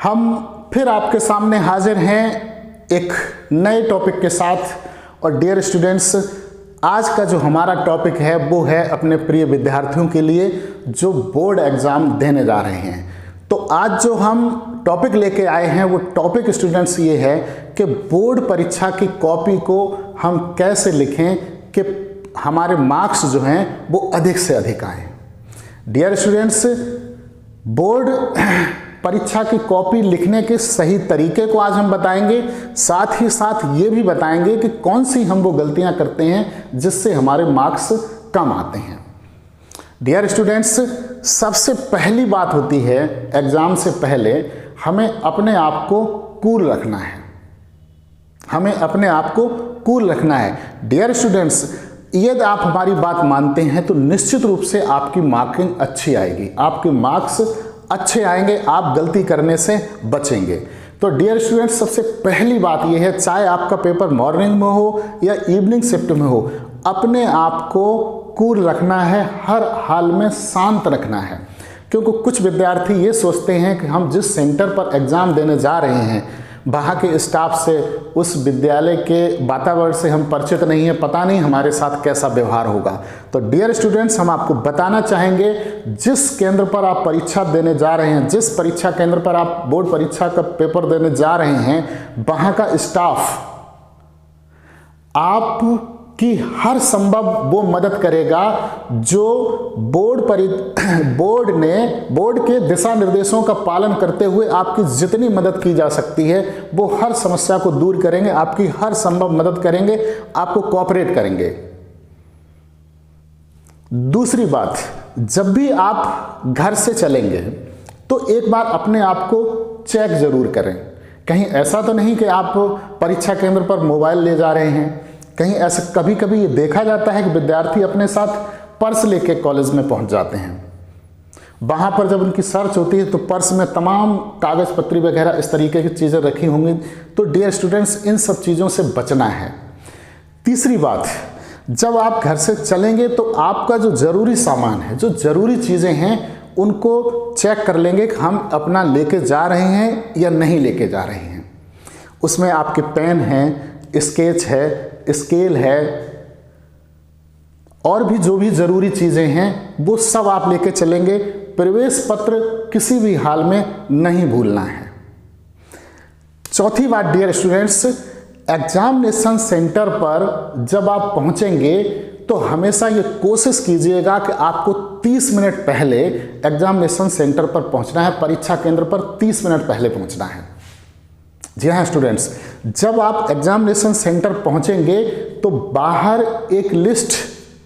हम फिर आपके सामने हाजिर हैं एक नए टॉपिक के साथ। और डियर स्टूडेंट्स, आज का जो हमारा टॉपिक है वो है अपने प्रिय विद्यार्थियों के लिए जो बोर्ड एग्ज़ाम देने जा रहे हैं। तो आज जो हम टॉपिक लेके आए हैं वो टॉपिक स्टूडेंट्स ये है कि बोर्ड परीक्षा की कॉपी को हम कैसे लिखें कि हमारे मार्क्स जो हैं वो अधिक से अधिक आएँ। डियर स्टूडेंट्स, बोर्ड परीक्षा की कॉपी लिखने के सही तरीके को आज हम बताएंगे, साथ ही साथ ये भी बताएंगे कि कौन सी हम वो गलतियां करते हैं जिससे हमारे मार्क्स कम आते हैं। डियर स्टूडेंट्स, सबसे पहली बात होती है एग्ज़ाम से पहले हमें अपने आप को कूल रखना है। हमें अपने आप को कूल रखना है। डियर स्टूडेंट्स, यदि आप हमारी बात मानते हैं तो निश्चित रूप से आपकी मार्किंग अच्छी आएगी, आपके मार्क्स अच्छे आएंगे, आप गलती करने से बचेंगे। तो डियर स्टूडेंट्स, सबसे पहली बात यह है, चाहे आपका पेपर मॉर्निंग में हो या इवनिंग शिफ्ट में हो, अपने आप को कूल रखना है, हर हाल में शांत रखना है। क्योंकि कुछ विद्यार्थी ये सोचते हैं कि हम जिस सेंटर पर एग्ज़ाम देने जा रहे हैं वहाँ के स्टाफ से, उस विद्यालय के वातावरण से हम परिचित नहीं हैं, पता नहीं हमारे साथ कैसा व्यवहार होगा। तो डियर स्टूडेंट्स, हम आपको बताना चाहेंगे जिस केंद्र पर आप परीक्षा देने जा रहे हैं, जिस परीक्षा केंद्र पर आप बोर्ड परीक्षा का पेपर देने जा रहे हैं, वहाँ का स्टाफ आपकी हर संभव वो मदद करेगा जो बोर्ड के दिशा निर्देशों का पालन करते हुए आपकी जितनी मदद की जा सकती है वो हर समस्या को दूर करेंगे, आपकी हर संभव मदद करेंगे, आपको कोऑपरेट करेंगे। दूसरी बात, जब भी आप घर से चलेंगे तो एक बार अपने आप को चेक जरूर करें। कहीं ऐसा तो नहीं कि आप परीक्षा केंद्र पर मोबाइल ले जा रहे हैं। कहीं ऐसा कभी कभी ये देखा जाता है कि विद्यार्थी अपने साथ पर्स लेके कॉलेज में पहुंच जाते हैं। वहाँ पर जब उनकी सर्च होती है तो पर्स में तमाम कागज़ पत्री वगैरह इस तरीके की चीज़ें रखी होंगी। तो डियर स्टूडेंट्स, इन सब चीज़ों से बचना है। तीसरी बात, जब आप घर से चलेंगे तो आपका जो ज़रूरी सामान है, जो ज़रूरी चीज़ें हैं, उनको चेक कर लेंगे कि हम अपना लेके जा रहे हैं या नहीं लेके जा रहे हैं। उसमें आपके पेन हैं, स्केच है, स्केल है, और भी जो भी ज़रूरी चीज़ें हैं वो सब आप लेके चलेंगे। प्रवेश पत्र किसी भी हाल में नहीं भूलना है। चौथी बात डियर स्टूडेंट्स, एग्जामिनेशन सेंटर पर जब आप पहुंचेंगे तो हमेशा ये कोशिश कीजिएगा कि आपको 30 मिनट पहले एग्जामिनेशन सेंटर पर पहुंचना है, परीक्षा केंद्र पर 30 मिनट पहले पहुंचना है। जी हाँ स्टूडेंट्स, जब आप एग्जामिनेशन सेंटर पहुंचेंगे तो बाहर एक लिस्ट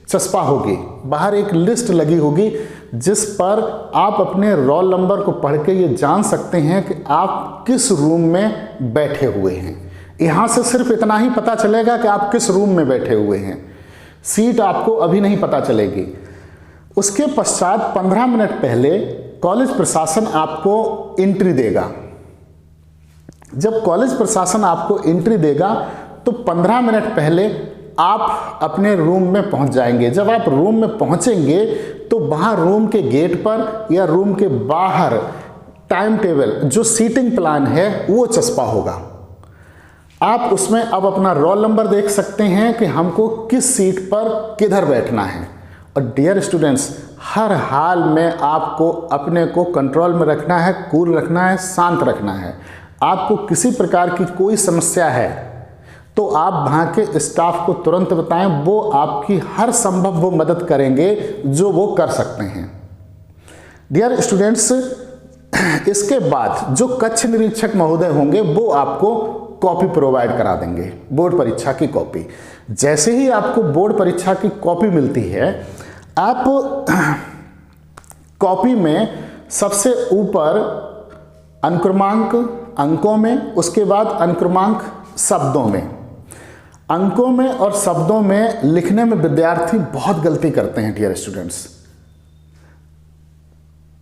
चस्पा होगी, बाहर एक लिस्ट लगी होगी जिस पर आप अपने रोल नंबर को पढ़ के ये जान सकते हैं कि आप किस रूम में बैठे हुए हैं। यहाँ से सिर्फ इतना ही पता चलेगा कि आप किस रूम में बैठे हुए हैं, सीट आपको अभी नहीं पता चलेगी। उसके पश्चात 15 मिनट पहले कॉलेज प्रशासन आपको एंट्री देगा। जब कॉलेज प्रशासन आपको एंट्री देगा तो 15 मिनट पहले आप अपने रूम में पहुंच जाएंगे। जब आप रूम में पहुंचेंगे तो वहां रूम के गेट पर या रूम के बाहर टाइम टेबल, जो सीटिंग प्लान है, वो चस्पा होगा। आप उसमें अब अपना रोल नंबर देख सकते हैं कि हमको किस सीट पर किधर बैठना है। और डियर स्टूडेंट्स, हर हाल में आपको अपने को कंट्रोल में रखना है, कूल रखना है, शांत रखना है। आपको किसी प्रकार की कोई समस्या है तो आप वहाँ के स्टाफ को तुरंत बताएं, वो आपकी हर संभव वो मदद करेंगे जो वो कर सकते हैं। डियर स्टूडेंट्स, इसके बाद जो कक्ष निरीक्षक महोदय होंगे वो आपको कॉपी प्रोवाइड करा देंगे, बोर्ड परीक्षा की कॉपी। जैसे ही आपको बोर्ड परीक्षा की कॉपी मिलती है, आप कॉपी में सबसे ऊपर अनुक्रमांक अंकों में, उसके बाद अनुक्रमांक शब्दों में। अंकों में और शब्दों में लिखने में विद्यार्थी बहुत गलती करते हैं डियर स्टूडेंट्स।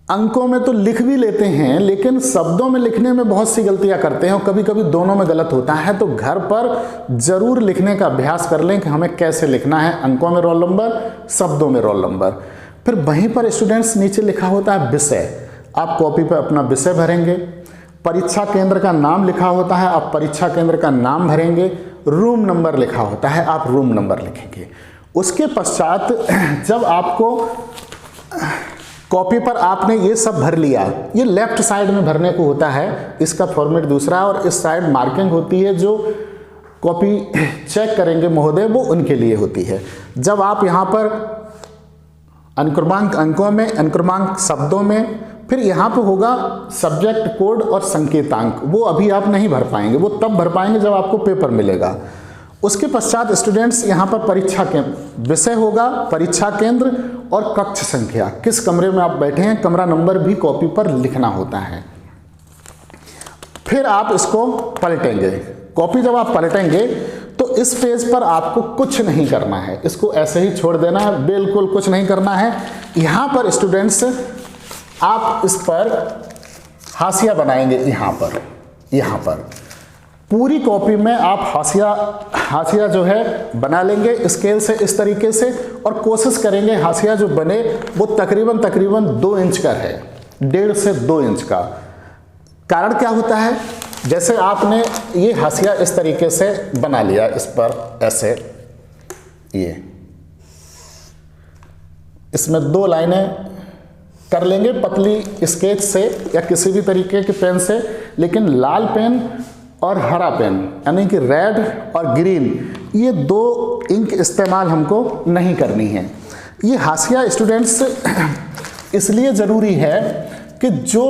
अंकों में तो लिख भी लेते हैं लेकिन शब्दों में लिखने में बहुत सी गलतियां करते हैं और कभी कभी दोनों में गलत होता है। तो घर पर जरूर लिखने का अभ्यास कर लें कि हमें कैसे लिखना है, अंकों में रोल नंबर, शब्दों में रोल नंबर। फिर वहीं पर स्टूडेंट्स नीचे लिखा होता है विषय। आप कॉपी पर अपना विषय भरेंगे परीक्षा केंद्र का नाम लिखा होता है, आप परीक्षा केंद्र का नाम भरेंगे। रूम नंबर लिखा होता है, आप रूम नंबर लिखेंगे। उसके पश्चात जब आपको कॉपी पर आपने ये सब भर लिया, ये लेफ्ट साइड में भरने को होता है, इसका फॉर्मेट दूसरा, और इस साइड मार्किंग होती है, जो कॉपी चेक करेंगे महोदय वो उनके लिए होती है। जब आप यहाँ पर अनुक्रमांक अंकों में, अनुक्रमांक शब्दों में, फिर यहाँ पे होगा सब्जेक्ट कोड और संकेतांक, वो अभी आप नहीं भर पाएंगे, वो तब भर पाएंगे जब आपको पेपर मिलेगा। उसके पश्चात स्टूडेंट्स यहाँ पर परीक्षा केंद्र विषय होगा, परीक्षा केंद्र और कक्ष संख्या, किस कमरे में आप बैठे हैं, कमरा नंबर भी कॉपी पर लिखना होता है। फिर आप इसको पलटेंगे। कॉपी जब आप पलटेंगे तो इस पेज पर आपको कुछ नहीं करना है, इसको ऐसे ही छोड़ देना है, बिल्कुल कुछ नहीं करना है। यहाँ पर स्टूडेंट्स आप इस पर हाशिया बनाएंगे, यहाँ पर पूरी कॉपी में आप हाशिया जो है बना लेंगे स्केल से इस तरीके से, और कोशिश करेंगे हाशिया जो बने वो तकरीबन 2 इंच का है, 1.5 से 2 इंच का। कारण क्या होता है, जैसे आपने ये हाशिया इस तरीके से बना लिया, इस पर ऐसे ये इसमें 2 लाइनें कर लेंगे पतली स्केच से या किसी भी तरीके के पेन से, लेकिन लाल पेन और हरा पेन यानी कि रेड और ग्रीन, ये 2 इंक इस्तेमाल हमको नहीं करनी है। ये हाशिया स्टूडेंट्स इसलिए ज़रूरी है कि जो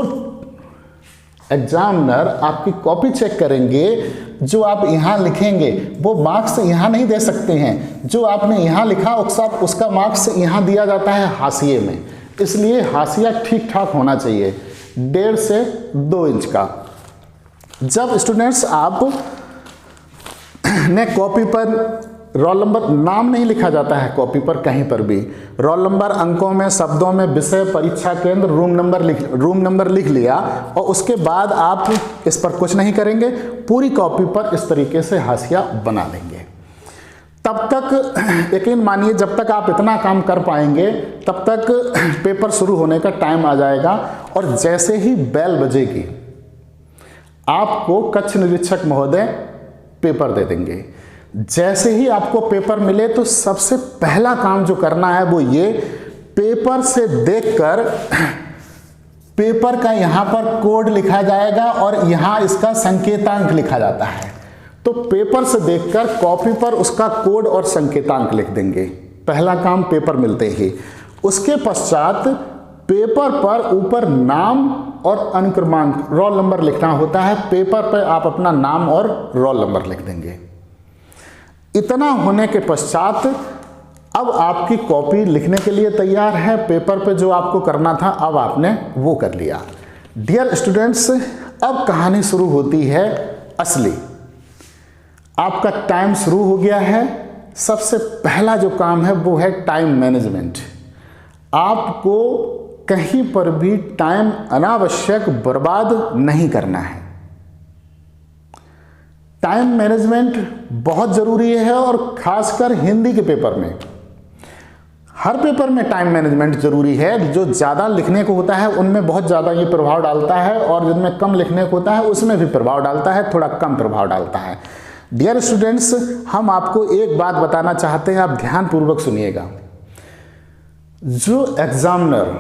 एग्जामिनर आपकी कॉपी चेक करेंगे, जो आप यहाँ लिखेंगे वो मार्क्स यहाँ नहीं दे सकते हैं, जो आपने यहाँ लिखा उसका मार्क्स यहाँ दिया जाता है हाशिए में। इसलिए हाशिया ठीक ठाक होना चाहिए, 1.5 से 2 इंच का। जब स्टूडेंट्स आप ने कॉपी पर रोल नंबर, नाम नहीं लिखा जाता है कॉपी पर कहीं पर भी, रोल नंबर अंकों में, शब्दों में, विषय, परीक्षा केंद्र, रूम नंबर लिख लिया, और उसके बाद आप इस पर कुछ नहीं करेंगे, पूरी कॉपी पर इस तरीके से हाशिया बना लेंगे। तब तक यकीन मानिए, जब तक आप इतना काम कर पाएंगे तब तक पेपर शुरू होने का टाइम आ जाएगा, और जैसे ही बेल बजेगी आपको कक्ष निरीक्षक महोदय पेपर दे देंगे। जैसे ही आपको पेपर मिले तो सबसे पहला काम जो करना है वो ये, पेपर से देखकर पेपर का यहाँ पर कोड लिखा जाएगा और यहाँ इसका संकेतांक लिखा जाता है, तो पेपर से देखकर कॉपी पर उसका कोड और संकेतांक लिख देंगे, पहला काम पेपर मिलते ही। उसके पश्चात पेपर पर ऊपर नाम और अनुक्रमांक, रोल नंबर लिखना होता है, पेपर पर आप अपना नाम और रोल नंबर लिख देंगे। इतना होने के पश्चात अब आपकी कॉपी लिखने के लिए तैयार है, पेपर पे जो आपको करना था अब आपने वो कर लिया। डियर स्टूडेंट्स, अब कहानी शुरू होती है असली। आपका टाइम शुरू हो गया है। सबसे पहला जो काम है वो है टाइम मैनेजमेंट। आपको कहीं पर भी टाइम अनावश्यक बर्बाद नहीं करना है। टाइम मैनेजमेंट बहुत ज़रूरी है, और ख़ासकर हिंदी के पेपर में, हर पेपर में टाइम मैनेजमेंट ज़रूरी है। जो ज़्यादा लिखने को होता है उनमें बहुत ज़्यादा ये प्रभाव डालता है, और जिनमें कम लिखने को होता है उसमें भी प्रभाव डालता है, थोड़ा कम प्रभाव डालता है। डियर स्टूडेंट्स, हम आपको एक बात बताना चाहते हैं, आप ध्यानपूर्वक सुनिएगा। जो एग्जामिनर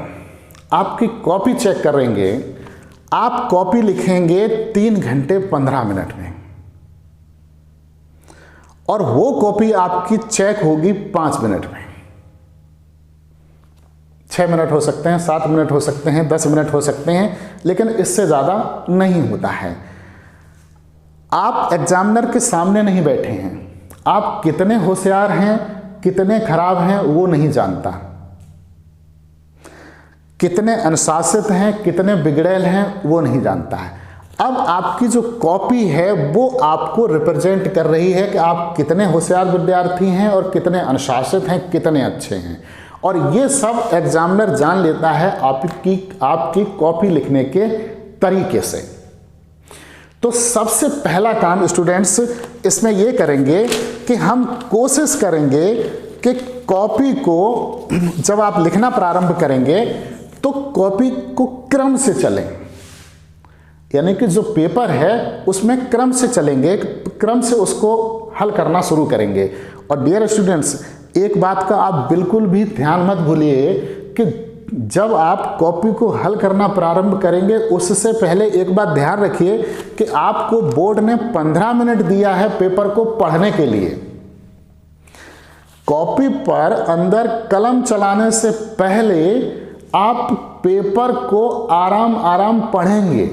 आपकी कॉपी चेक करेंगे, आप कॉपी लिखेंगे 3 घंटे 15 मिनट में, और वो कॉपी आपकी चेक होगी 5 मिनट में। 6 मिनट हो सकते हैं, 7 मिनट हो सकते हैं, 10 मिनट हो सकते हैं, लेकिन इससे ज़्यादा नहीं होता है। आप एग्जामिनर के सामने नहीं बैठे हैं, आप कितने होशियार हैं कितने खराब हैं वो नहीं जानता, कितने अनुशासित हैं कितने बिगड़ैल हैं वो नहीं जानता है। अब आपकी जो कॉपी है वो आपको रिप्रेजेंट कर रही है कि आप कितने होशियार विद्यार्थी हैं और कितने अनुशासित हैं, कितने अच्छे हैं, और ये सब एग्जामिनर जान लेता है आपकी कॉपी लिखने के तरीके से। तो सबसे पहला काम स्टूडेंट्स इसमें ये करेंगे कि हम कोशिश करेंगे कि कॉपी को जब आप लिखना प्रारंभ करेंगे तो कॉपी को क्रम से चलें। यानी कि जो पेपर है उसमें क्रम से चलेंगे, क्रम से उसको हल करना शुरू करेंगे। और डियर स्टूडेंट्स, एक बात का आप बिल्कुल भी ध्यान मत भूलिए कि जब आप कॉपी को हल करना प्रारंभ करेंगे उससे पहले एक बात ध्यान रखिए कि आपको बोर्ड ने 15 मिनट दिया है पेपर को पढ़ने के लिए। कॉपी पर अंदर कलम चलाने से पहले आप पेपर को आराम आराम पढ़ेंगे,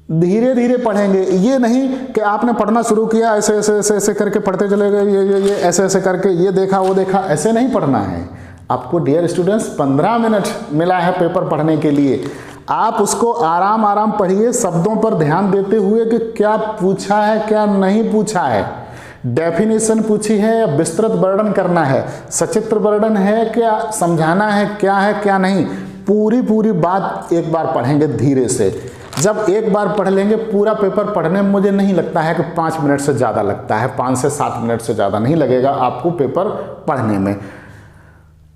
धीरे धीरे पढ़ेंगे। ये नहीं कि आपने पढ़ना शुरू किया ऐसे ऐसे ऐसे ऐसे करके पढ़ते चले गए, ये ऐसे ऐसे करके ये देखा वो देखा, ऐसे नहीं पढ़ना है आपको। डियर स्टूडेंट्स, 15 मिनट मिला है पेपर पढ़ने के लिए, आप उसको आराम आराम पढ़िए, शब्दों पर ध्यान देते हुए कि क्या पूछा है क्या नहीं पूछा है, डेफिनेशन पूछी है या विस्तृत वर्णन करना है, सचित्र वर्णन है क्या, समझाना है क्या नहीं, पूरी बात एक बार पढ़ेंगे धीरे से। जब एक बार पढ़ लेंगे, पूरा पेपर पढ़ने में मुझे नहीं लगता है कि 5 मिनट से ज़्यादा लगता है, 5 से 7 मिनट से ज़्यादा नहीं लगेगा आपको पेपर पढ़ने में।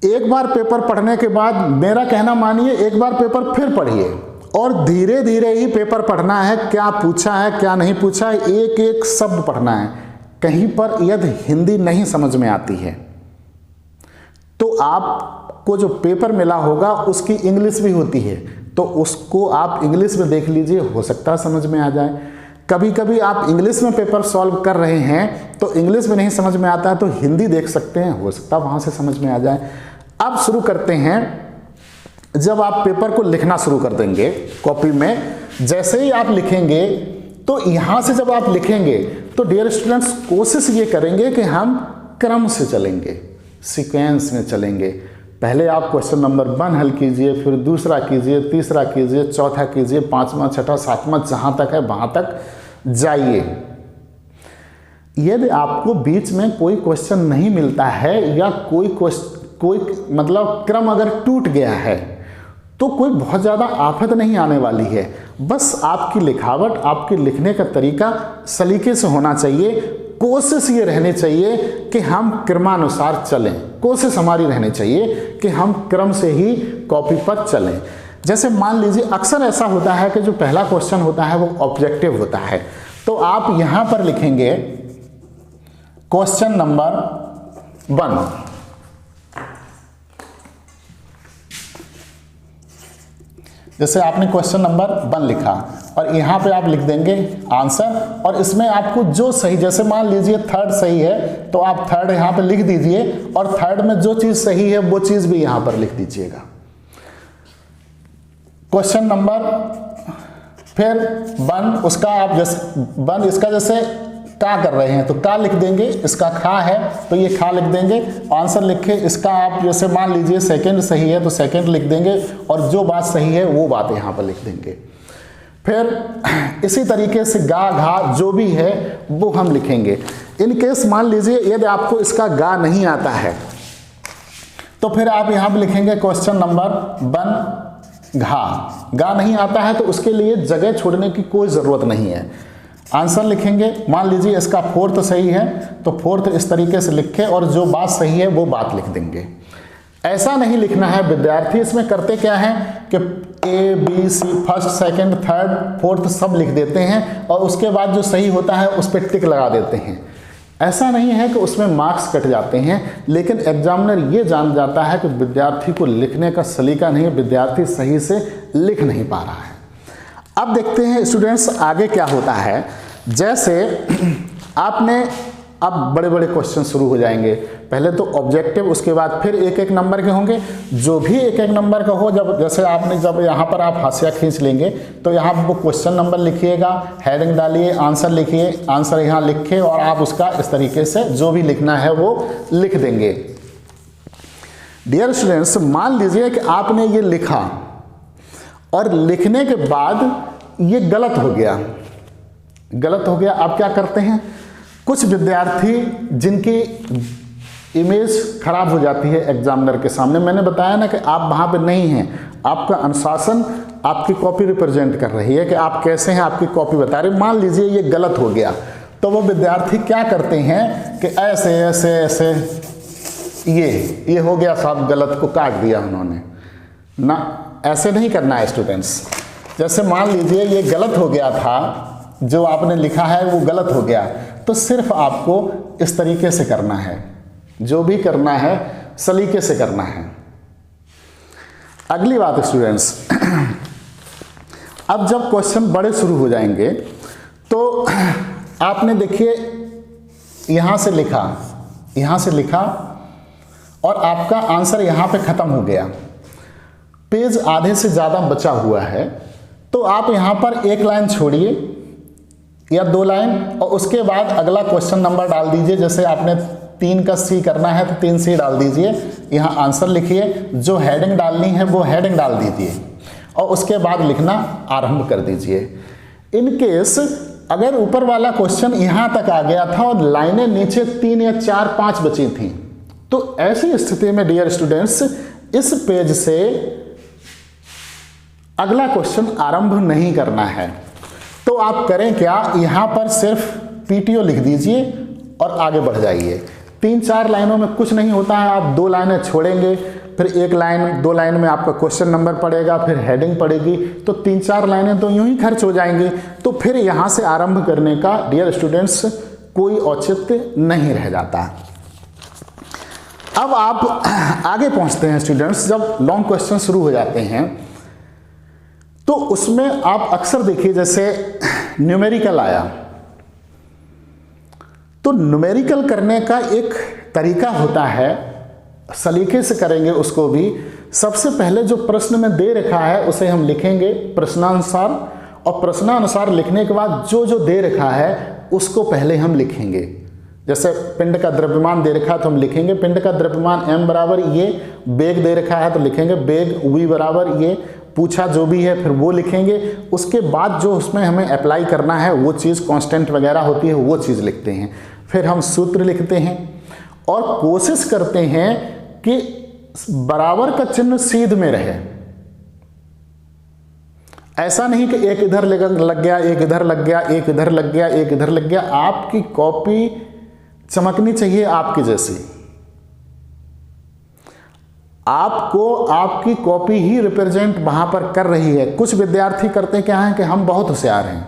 एक बार पेपर पढ़ने के बाद मेरा कहना मानिए, एक बार पेपर फिर पढ़िए और धीरे धीरे ही पेपर पढ़ना है, क्या पूछा है क्या नहीं पूछा है, एक एक शब्द पढ़ना है। कहीं पर यदि हिंदी नहीं समझ में आती है तो आपको जो पेपर मिला होगा उसकी इंग्लिश भी होती है, तो उसको आप इंग्लिश में देख लीजिए, हो सकता है समझ में आ जाए। कभी कभी आप इंग्लिश में पेपर सॉल्व कर रहे हैं तो इंग्लिश में नहीं समझ में आता है तो हिंदी देख सकते हैं, हो सकता है वहाँ से समझ में आ जाए। अब शुरू करते हैं। जब आप पेपर को लिखना शुरू कर देंगे कॉपी में, जैसे ही आप लिखेंगे तो यहाँ से जब आप लिखेंगे तो डियर स्टूडेंट्स कोशिश ये करेंगे कि हम क्रम से चलेंगे, सीक्वेंस में चलेंगे। पहले आप क्वेश्चन नंबर 1 हल कीजिए, फिर दूसरा कीजिए, तीसरा कीजिए, चौथा कीजिए, 5वां 6वां 7वां जहाँ तक है वहाँ तक जाइए। यदि आपको बीच में कोई क्वेश्चन नहीं मिलता है या कोई मतलब क्रम अगर टूट गया है तो कोई बहुत ज़्यादा आफत नहीं आने वाली है। बस आपकी लिखावट, आपके लिखने का तरीका सलीके से होना चाहिए। कोशिश ये रहनी चाहिए कि हम क्रमानुसार चलें, कोशिश हमारी रहनी चाहिए कि हम क्रम से ही कॉपी पर चलें। जैसे मान लीजिए अक्सर ऐसा होता है कि जो पहला क्वेश्चन होता है वो ऑब्जेक्टिव होता है, तो आप यहाँ पर लिखेंगे क्वेश्चन नंबर 1। जैसे आपने क्वेश्चन नंबर 1 लिखा और यहाँ पे आप लिख देंगे आंसर, और इसमें आपको जो सही, जैसे मान लीजिए 3rd सही है तो आप 3rd यहाँ पे लिख दीजिए और 3rd में जो चीज़ सही है वो चीज़ भी यहाँ पर लिख दीजिएगा। क्वेश्चन नंबर फिर 1, उसका आप जैसे 1 इसका जैसे का कर रहे हैं तो का लिख देंगे, इसका खा है तो ये खा लिख देंगे, आंसर लिखे। इसका आप जैसे मान लीजिए 2nd सही है तो 2nd लिख देंगे और जो बात सही है वो बात यहाँ पर लिख देंगे। फिर इसी तरीके से गा घा जो भी है वो हम लिखेंगे। इन केस मान लीजिए यदि आपको इसका गा नहीं आता है तो फिर आप यहाँ पर लिखेंगे क्वेश्चन नंबर 1 गा नहीं आता है तो उसके लिए जगह छोड़ने की कोई ज़रूरत नहीं है, आंसर लिखेंगे। मान लीजिए इसका 4th सही है तो 4th इस तरीके से लिखे और जो बात सही है वो बात लिख देंगे। ऐसा नहीं लिखना है। विद्यार्थी इसमें करते क्या हैं कि A B C 1st 2nd 3rd 4th सब लिख देते हैं और उसके बाद जो सही होता है उस पर टिक लगा देते हैं। ऐसा नहीं है कि उसमें मार्क्स कट जाते हैं, लेकिन एग्जामिनर ये जान जाता है कि विद्यार्थी को लिखने का सलीका नहीं है, विद्यार्थी सही से लिख नहीं पा रहा है। अब देखते हैं स्टूडेंट्स आगे क्या होता है। जैसे आपने अब बड़े बड़े क्वेश्चन शुरू हो जाएंगे, पहले तो ऑब्जेक्टिव, उसके बाद फिर एक एक नंबर के होंगे, जो भी एक एक नंबर का हो। जब जैसे आपने जब यहाँ पर आप हाशिया खींच लेंगे तो यहाँ वो क्वेश्चन नंबर लिखिएगा, हेडिंग डालिए, आंसर लिखिए, आंसर यहाँ लिखे और आप उसका इस तरीके से जो भी लिखना है वो लिख देंगे। डियर स्टूडेंट्स, मान लीजिए कि आपने ये लिखा और लिखने के बाद ये गलत हो गया, आप क्या करते हैं? कुछ विद्यार्थी जिनकी इमेज खराब हो जाती है एग्जामिनर के सामने, मैंने बताया ना कि आप वहाँ पे नहीं हैं, आपका अनुशासन आपकी कॉपी रिप्रेजेंट कर रही है कि आप कैसे हैं, आपकी कॉपी बता रही। मान लीजिए ये गलत हो गया तो वो विद्यार्थी क्या करते हैं कि ऐसे ऐसे ऐसे ये हो गया साहब, गलत को काट दिया उन्होंने ना। ऐसे नहीं करना है स्टूडेंट्स। जैसे मान लीजिए ये गलत हो गया था, जो आपने लिखा है वो गलत हो गया, तो सिर्फ आपको इस तरीके से करना है, जो भी करना है सलीके से करना है। अगली बात स्टूडेंट्स, अब जब क्वेश्चन बड़े शुरू हो जाएंगे तो आपने देखिए यहां से लिखा और आपका आंसर यहां पे खत्म हो गया, पेज आधे से ज्यादा बचा हुआ है, तो आप यहां पर एक लाइन छोड़िए या 2 लाइन और उसके बाद अगला क्वेश्चन नंबर डाल दीजिए। जैसे आपने 3 का सी करना है तो 3 सी डाल दीजिए, यहां आंसर लिखिए, जो हेडिंग डालनी है वो हेडिंग डाल दीजिए और उसके बाद लिखना आरंभ कर दीजिए। इन केस अगर ऊपर वाला क्वेश्चन यहां तक आ गया था और लाइनें नीचे 3 या 4, 5 बची थी, तो ऐसी स्थिति में डियर स्टूडेंट्स इस पेज से अगला क्वेश्चन आरंभ नहीं करना है। तो आप करें क्या, यहां पर सिर्फ पीटीओ लिख दीजिए और आगे बढ़ जाइए। 3-4 लाइनों में कुछ नहीं होता है, आप 2 लाइनें छोड़ेंगे, फिर 1 लाइन 2 लाइन में आपका क्वेश्चन नंबर पड़ेगा, फिर हेडिंग पड़ेगी, तो 3-4 लाइनें तो यूं ही खर्च हो जाएंगी। तो फिर यहां से आरंभ करने का डियर स्टूडेंट्स कोई औचित्य नहीं रह जाता। अब आप आगे पहुंचते हैं स्टूडेंट्स, जब लॉन्ग क्वेश्चन शुरू हो जाते हैं तो उसमें आप अक्सर देखिए जैसे न्यूमेरिकल आया, तो न्यूमेरिकल करने का एक तरीका होता है, सलीके से करेंगे उसको भी। सबसे पहले जो प्रश्न में दे रखा है उसे हम लिखेंगे प्रश्नानुसार, और प्रश्नानुसार लिखने के बाद जो जो दे रखा है उसको पहले हम लिखेंगे। जैसे पिंड का द्रव्यमान दे रखा है तो हम लिखेंगे पिंड का द्रव्यमान m बराबर ये, बेग दे रखा है तो लिखेंगे बेग v बराबर ये, पूछा जो भी है फिर वो लिखेंगे। उसके बाद जो उसमें हमें अप्लाई करना है वो चीज़ कांस्टेंट वगैरह होती है वो चीज़ लिखते हैं, फिर हम सूत्र लिखते हैं और कोशिश करते हैं कि बराबर का चिन्ह सीध में रहे। ऐसा नहीं कि एक इधर लग गया, एक इधर लग गया, एक इधर लग गया, एक इधर लग गया। आपकी कॉपी चमकनी चाहिए आपकी जैसी, आपको आपकी कॉपी ही रिप्रेजेंट वहां पर कर रही है। कुछ विद्यार्थी करते क्या हैं कि हम बहुत होशियार हैं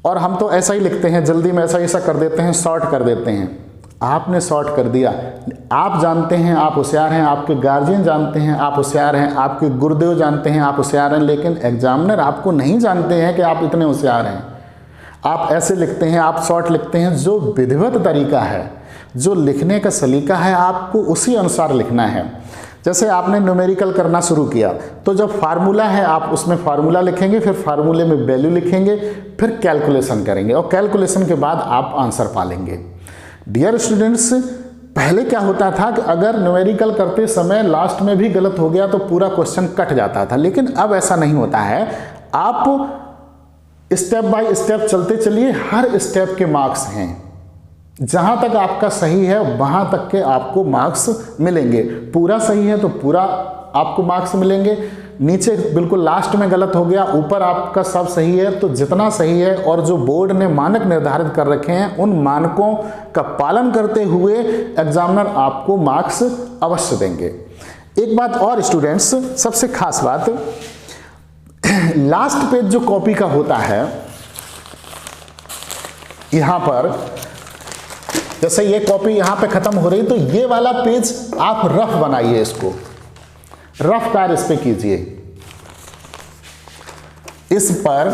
और हम तो ऐसा ही लिखते हैं, जल्दी में ऐसा कर देते हैं, शॉर्ट कर देते हैं। आपने शॉर्ट कर दिया, आप जानते हैं आप होशियार हैं, आपके गार्जियन जानते हैं आप होशियार हैं, आपके गुरुदेव जानते हैं आप होशियार हैं, लेकिन एग्जामिनर आपको नहीं जानते हैं कि आप इतने होशियार हैं। आप ऐसे लिखते हैं, आप शॉर्ट लिखते हैं। जो विधिवत तरीका है, जो लिखने का सलीका है, आपको उसी अनुसार लिखना है। जैसे आपने न्यूमेरिकल करना शुरू किया तो जब फार्मूला है आप उसमें फार्मूला लिखेंगे, फिर फार्मूले में वैल्यू लिखेंगे, फिर कैलकुलेशन करेंगे और कैलकुलेशन के बाद आप आंसर पालेंगे। डियर स्टूडेंट्स, पहले क्या होता था कि अगर न्यूमेरिकल करते समय लास्ट में भी गलत हो गया तो पूरा क्वेश्चन कट जाता था, लेकिन अब ऐसा नहीं होता है। आप स्टेप बाय स्टेप चलते चलिए, हर स्टेप के मार्क्स हैं। जहां तक आपका सही है वहां तक के आपको मार्क्स मिलेंगे। पूरा सही है तो पूरा आपको मार्क्स मिलेंगे, नीचे बिल्कुल लास्ट में गलत हो गया, ऊपर आपका सब सही है, तो जितना सही है और जो बोर्ड ने मानक निर्धारित कर रखे हैं उन मानकों का पालन करते हुए एग्जामिनर आपको मार्क्स अवश्य देंगे। एक बात और स्टूडेंट्स, सबसे खास बात, लास्ट पेज जो कॉपी का होता है, यहां पर जैसे ये कॉपी यहां पे खत्म हो रही तो ये वाला पेज आप रफ बनाइए, इसको रफ कार्य इस पे कीजिए। इस पर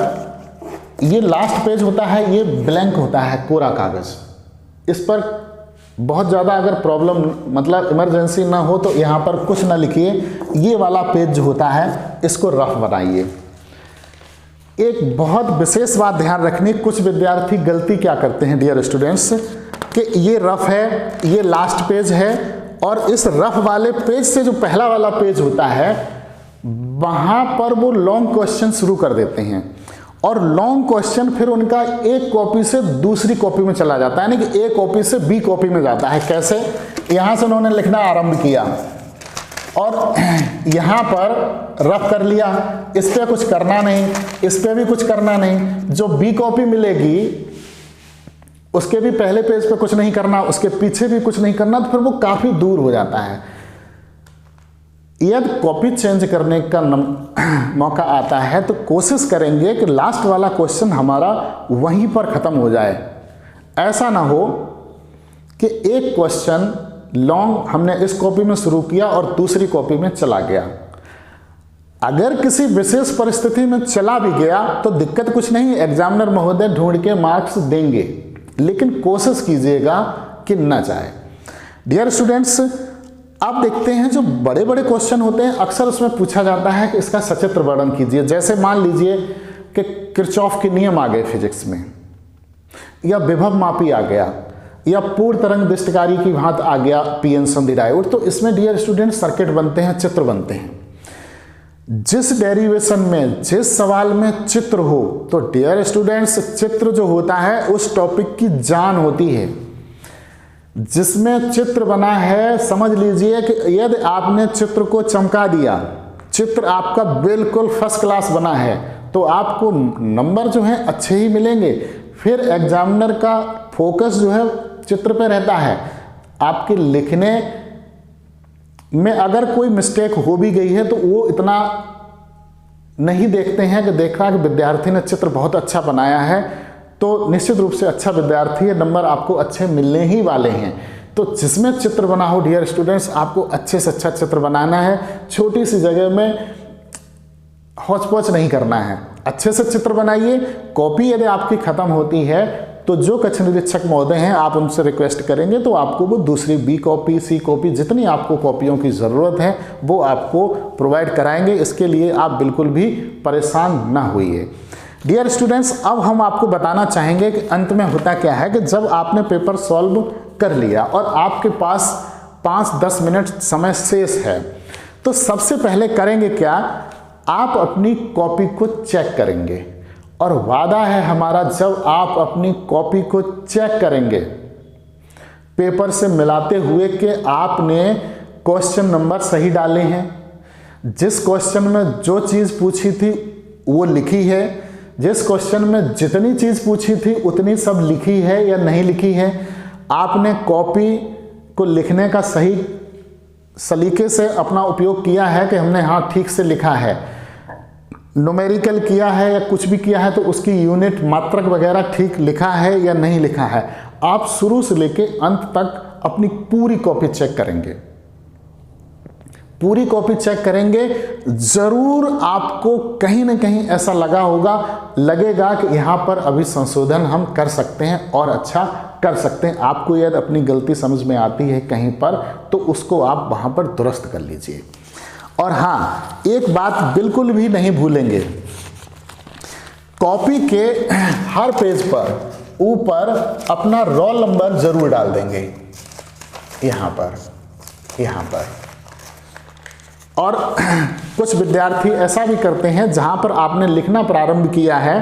ये लास्ट पेज होता है, ये ब्लैंक होता है, कोरा कागज। इस पर बहुत ज़्यादा अगर प्रॉब्लम मतलब इमरजेंसी ना हो तो यहाँ पर कुछ ना लिखिए, ये वाला पेज जो होता है इसको रफ बनाइए। एक बहुत विशेष बात ध्यान रखनी, कुछ विद्यार्थी गलती क्या करते हैं डियर स्टूडेंट्स कि ये रफ है, ये लास्ट पेज है और इस रफ वाले पेज से जो पहला वाला पेज होता है वहां पर वो लॉन्ग क्वेश्चन शुरू कर देते हैं और लॉन्ग क्वेश्चन फिर उनका एक कॉपी से दूसरी कॉपी में चला जाता है, यानी कि एक कॉपी से बी कॉपी में जाता है। कैसे? यहां से उन्होंने लिखना आरंभ किया और यहां पर रफ कर लिया, इस पे कुछ करना नहीं, इस पे भी कुछ करना नहीं। जो बी कॉपी मिलेगी उसके भी पहले पेज पे कुछ नहीं करना, उसके पीछे भी कुछ नहीं करना, तो फिर वो काफी दूर हो जाता है। यदि कॉपी चेंज करने का मौका आता है तो कोशिश करेंगे कि लास्ट वाला क्वेश्चन हमारा वहीं पर ख़त्म हो जाए। ऐसा ना हो कि एक क्वेश्चन लॉन्ग हमने इस कॉपी में शुरू किया और दूसरी कॉपी में चला गया। अगर किसी विशेष परिस्थिति में चला भी गया तो दिक्कत कुछ नहीं, एग्जामिनर महोदय ढूंढ के मार्क्स देंगे, लेकिन कोशिश कीजिएगा कि न जाए। डियर स्टूडेंट्स, अब देखते हैं जो बड़े बड़े क्वेश्चन होते हैं अक्सर उसमें पूछा जाता है कि इसका सचित्र वर्णन कीजिए। जैसे मान लीजिए कि किरचॉफ के नियम आ गए फिजिक्स में, या विभव मापी आ गया, या पूर्ण तरंग दृष्टिकारी की भांति आ गया पीएन संधि डायोड। तो इसमें डियर स्टूडेंट सर्किट बनते हैं, चित्र बनते हैं। जिस डेरिवेशन में, जिस सवाल में चित्र हो, तो डियर स्टूडेंट्स चित्र जो होता है उस टॉपिक की जान होती है। जिसमें चित्र बना है, समझ लीजिए कि यदि आपने चित्र को चमका दिया, चित्र आपका बिल्कुल फर्स्ट क्लास बना है, तो आपको नंबर जो है अच्छे ही मिलेंगे। फिर एग्जामिनर का फोकस जो है चित्र पे रहता है। आपके लिखने में अगर कोई मिस्टेक हो भी गई है तो वो इतना नहीं देखते हैं कि देखा कि विद्यार्थी ने चित्र बहुत अच्छा बनाया है तो निश्चित रूप से अच्छा विद्यार्थी है, नंबर आपको अच्छे मिलने ही वाले हैं। तो जिसमें चित्र बना हो डियर स्टूडेंट्स, आपको अच्छे से अच्छा चित्र बनाना है। छोटी सी जगह में हौच पौच नहीं करना है, अच्छे से चित्र बनाइए। कॉपी यदि आपकी खत्म होती है तो जो कक्ष निरीक्षक महोदय हैं आप उनसे रिक्वेस्ट करेंगे तो आपको वो दूसरी बी कॉपी, सी कॉपी, जितनी आपको कॉपियों की ज़रूरत है वो आपको प्रोवाइड कराएंगे। इसके लिए आप बिल्कुल भी परेशान ना होइए। डियर स्टूडेंट्स, अब हम आपको बताना चाहेंगे कि अंत में होता क्या है कि जब आपने पेपर सॉल्व कर लिया और आपके पास 5-10 मिनट समय शेष है, तो सबसे पहले करेंगे क्या, आप अपनी कॉपी को चेक करेंगे। और वादा है हमारा, जब आप अपनी कॉपी को चेक करेंगे पेपर से मिलाते हुए कि आपने क्वेश्चन नंबर सही डाले हैं, जिस क्वेश्चन में जो चीज़ पूछी थी वो लिखी है, जिस क्वेश्चन में जितनी चीज़ पूछी थी उतनी सब लिखी है या नहीं लिखी है, आपने कॉपी को लिखने का सही सलीके से अपना उपयोग किया है कि हमने हाँ ठीक से लिखा है, न्यूमेरिकल किया है या कुछ भी किया है तो उसकी यूनिट, मात्रक वगैरह ठीक लिखा है या नहीं लिखा है। आप शुरू से लेके अंत तक अपनी पूरी कॉपी चेक करेंगे, पूरी कॉपी चेक करेंगे। जरूर आपको कहीं ना कहीं ऐसा लगेगा कि यहाँ पर अभी संशोधन हम कर सकते हैं और अच्छा कर सकते हैं। आपको यदि अपनी गलती समझ में आती है कहीं पर तो उसको आप वहाँ पर दुरुस्त कर लीजिए। और हाँ, एक बात बिल्कुल भी नहीं भूलेंगे, कॉपी के हर पेज पर ऊपर अपना रोल नंबर जरूर डाल देंगे, यहाँ पर। और कुछ विद्यार्थी ऐसा भी करते हैं जहाँ पर आपने लिखना प्रारंभ किया है,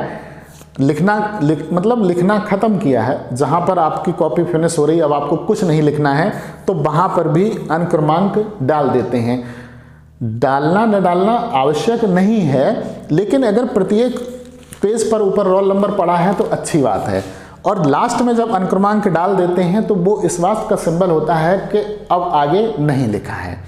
लिखना खत्म किया है, जहाँ पर आपकी कॉपी फिनिश हो रही है, अब आपको कुछ नहीं लिखना है, तो वहाँ पर भी अनुक्रमांक डाल देते हैं। डालना न डालना आवश्यक नहीं है, लेकिन अगर प्रत्येक पेज पर ऊपर रोल नंबर पड़ा है तो अच्छी बात है। और लास्ट में जब अनुक्रमांक डाल देते हैं तो वो इस बात का सिंबल होता है कि अब आगे नहीं लिखा है।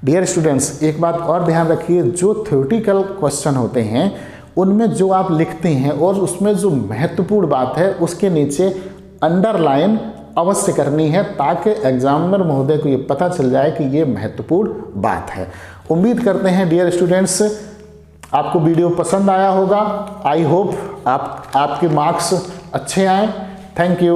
डियर स्टूडेंट्स, एक बात और ध्यान रखिए, जो थ्योरेटिकल क्वेश्चन होते हैं उनमें जो आप लिखते हैं और उसमें जो महत्वपूर्ण बात है उसके नीचे अंडरलाइन अवश्य करनी है, ताकि एग्जामिनर महोदय को ये पता चल जाए कि ये महत्वपूर्ण बात है। उम्मीद करते हैं डियर स्टूडेंट्स आपको वीडियो पसंद आया होगा। आई होप आपके मार्क्स अच्छे आए। Thank you.